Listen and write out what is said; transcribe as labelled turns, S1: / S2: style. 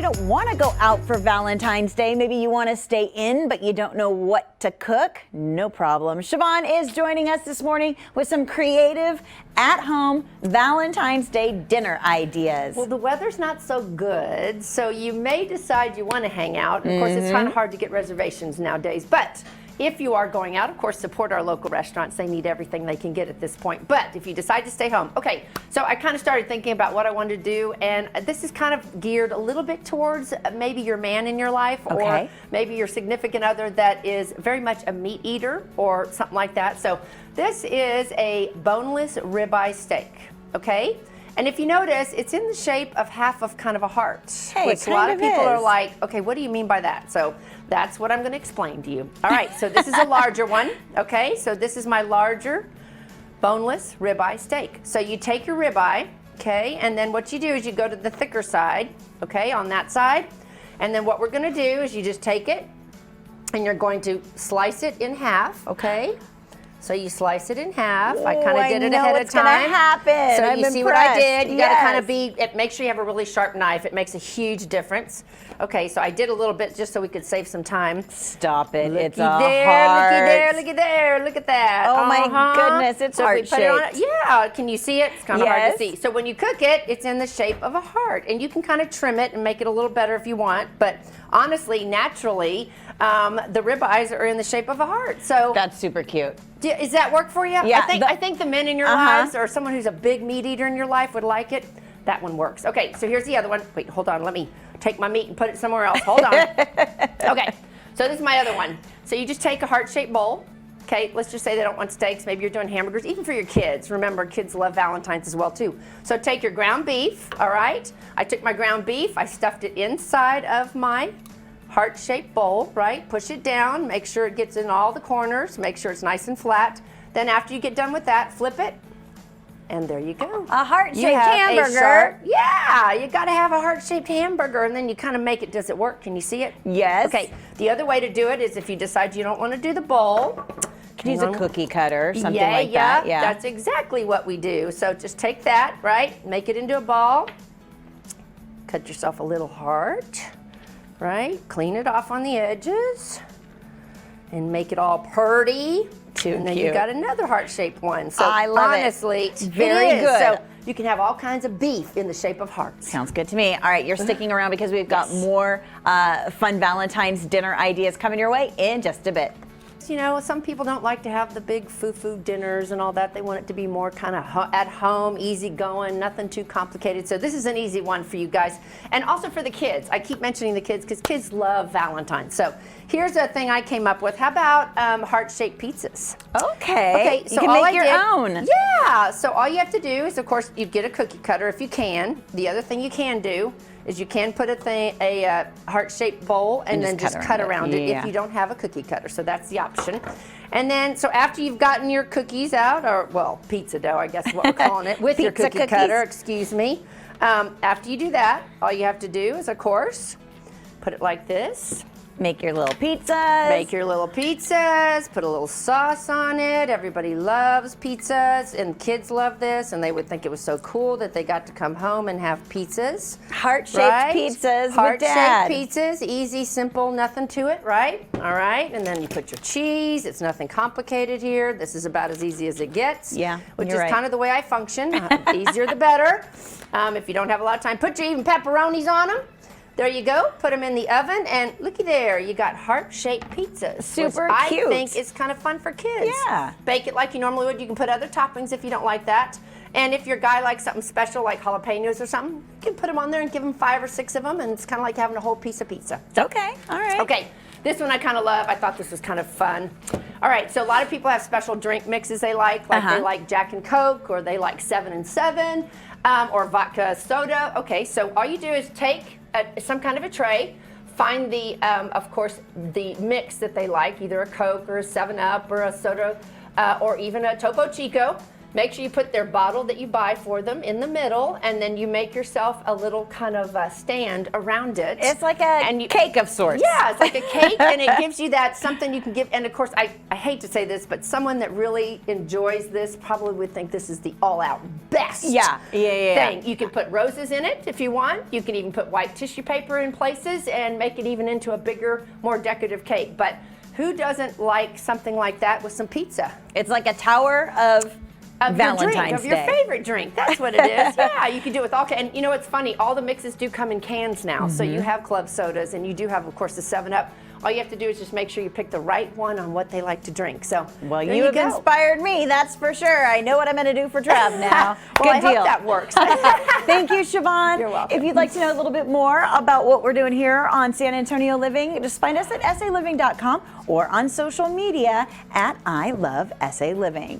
S1: you don't want to go out for Valentine's Day. Maybe you want to stay in, but you don't know what to cook. No problem. Siobhain is joining us this morning with some creative, at-home Valentine's Day dinner ideas.
S2: Well, the weather's not so good, so you may decide you want to hang out. Of course, it's kind of hard to get reservations nowadays, but if you are going out, of course, support our local restaurants. They need everything they can get at this point. But if you decide to stay home, okay, so I kind of started thinking about what I wanted to do, and this is kind of geared a little bit towards maybe your man in your life, or maybe your significant other that is very much a meat eater or something like that. So this is a boneless ribeye steak, okay? And if you notice, it's in the shape of half of kind of a heart, which a lot of people are like, okay, what do you mean by that? So that's what I'm going to explain to you. All right, so this is a larger one, okay? So this is my larger boneless ribeye steak. So you take your ribeye, okay, and then what you do is you go to the thicker side, okay, on that side. And then what we're going to do is you just take it and you're going to slice it in half, okay? So you slice it in half. I kind of did it ahead of time.
S1: Gonna happen.
S2: So you see what I did. You got to kind of make sure you have a really sharp knife. It makes a huge difference. Okay, so I did a little bit just so we could save some time.
S1: Stop it.
S2: Looky
S1: it's
S2: there,
S1: a heart.
S2: looky there, looky there. Look at that.
S1: Oh my goodness, it's heart-shaped.
S2: Yeah, can you see it? It's kind of hard to see. So when you cook it, it's in the shape of a heart. And you can kind of trim it and make it a little better if you want. But honestly, naturally, the ribeyes are in the shape of a heart. So
S1: that's super cute.
S2: Does that work for you?
S1: Yeah,
S2: I think the men in your lives or someone who's a big meat eater in your life would like it. That one works. Okay, so here's the other one. Wait, hold on. Let me take my meat and put it somewhere else. Hold on. Okay, so this is my other one. So you just take a heart-shaped bowl. Okay, let's just say they don't want steaks. Maybe you're doing hamburgers, even for your kids. Remember, kids love Valentine's as well, too. So take your ground beef, all right? I took my ground beef. I stuffed it inside of my heart-shaped bowl, right? Push it down, make sure it gets in all the corners, make sure it's nice and flat. Then after you get done with that, flip it, and there you go.
S1: A heart-shaped hamburger.
S2: Yeah, you gotta have a heart-shaped hamburger, and then you kind of make it. Does it work? Can you see it?
S1: Yes.
S2: Okay, the other way to do it is if you decide you don't want to do the bowl.
S1: You can use a cookie cutter, something like that. Yeah,
S2: that's exactly what we do. So just take that, right? Make it into a ball. Cut yourself a little heart. Right? Clean it off on the edges and make it all purty. And then you got another heart-shaped one. So
S1: I love
S2: honestly,
S1: it. Very good.
S2: So you can have all kinds of beef in the shape of hearts.
S1: Sounds good to me. All right, you're sticking around because we've got more fun Valentine's dinner ideas coming your way in just a bit.
S2: You know, some people don't like to have the big foo-foo dinners and all that. They want it to be more kind of at home, easy going, nothing too complicated. So this is an easy one for you guys. And also for the kids. I keep mentioning the kids because kids love Valentine. So here's a thing I came up with. How about heart-shaped pizzas?
S1: Okay.
S2: So
S1: you can make your own.
S2: Yeah. So all you have to do is, of course, you get a cookie cutter if you can. The other thing you can do is you can put a heart-shaped bowl and then just cut around it if you don't have a cookie cutter. So that's the option. And then, so after you've gotten your cookies out, or well, pizza dough, I guess is what we're calling it, with your cookie cutter, excuse me. After you do that, all you have to do is, of course, put it like this.
S1: Make your little pizzas.
S2: Make your little pizzas, put a little sauce on it. Everybody loves pizzas, and kids love this, and they would think it was so cool that they got to come home and have pizzas.
S1: Heart-shaped pizzas with Dad.
S2: Heart-shaped pizzas, easy, simple, nothing to it, right? All right, and then you put your cheese. It's nothing complicated here. This is about as easy as it gets.
S1: Yeah,
S2: which is kind of the way I function. Easier the better. If you don't have a lot of time, put your even pepperonis on them. There you go. Put them in the oven, and looky there, you got heart-shaped pizzas.
S1: Super cute.
S2: I think it's kind of fun for kids.
S1: Yeah.
S2: Bake it like you normally would. You can put other toppings if you don't like that. And if your guy likes something special like jalapenos or something, you can put them on there and give him 5 or 6 of them, and it's kind of like having a whole piece of pizza.
S1: Okay. All right.
S2: Okay. This one I kind of love. I thought this was kind of fun. All right, so a lot of people have special drink mixes they like they like Jack and Coke, or they like 7 and 7, or vodka soda. Okay, so all you do is take some kind of a tray, find the, of course, the mix that they like, either a Coke or a 7-Up or a soda, or even a Topo Chico. make sure you put their bottle that you buy for them in the middle, and then you make yourself a little kind of stand around it.
S1: It's like a cake of sorts.
S2: Yeah, it's like a cake, and it gives you that something you can give. And of course, I hate to say this, but someone that really enjoys this probably would think this is the all-out best thing. You can put roses in it if you want. You can even put white tissue paper in places and make it even into a bigger, more decorative cake. But who doesn't like something like that with some pizza?
S1: It's like a tower of Valentine's
S2: Day. Of your favorite drink. That's what it is. Yeah, you can do it with all. And you know, it's funny. All the mixes do come in cans now. So you have club sodas, and you do have, of course, the 7-Up. All you have to do is just make sure you pick the right one on what they like to drink. So,
S1: well, you have inspired me, that's for sure. I know what I'm going to do for Trav now.
S2: Well,
S1: Good deal.
S2: Hope that works.
S1: Thank you, Siobhain.
S2: You're welcome.
S1: If you'd like to know a little bit more about what we're doing here on San Antonio Living, just find us at saliving.com or on social media at I Love SA Living.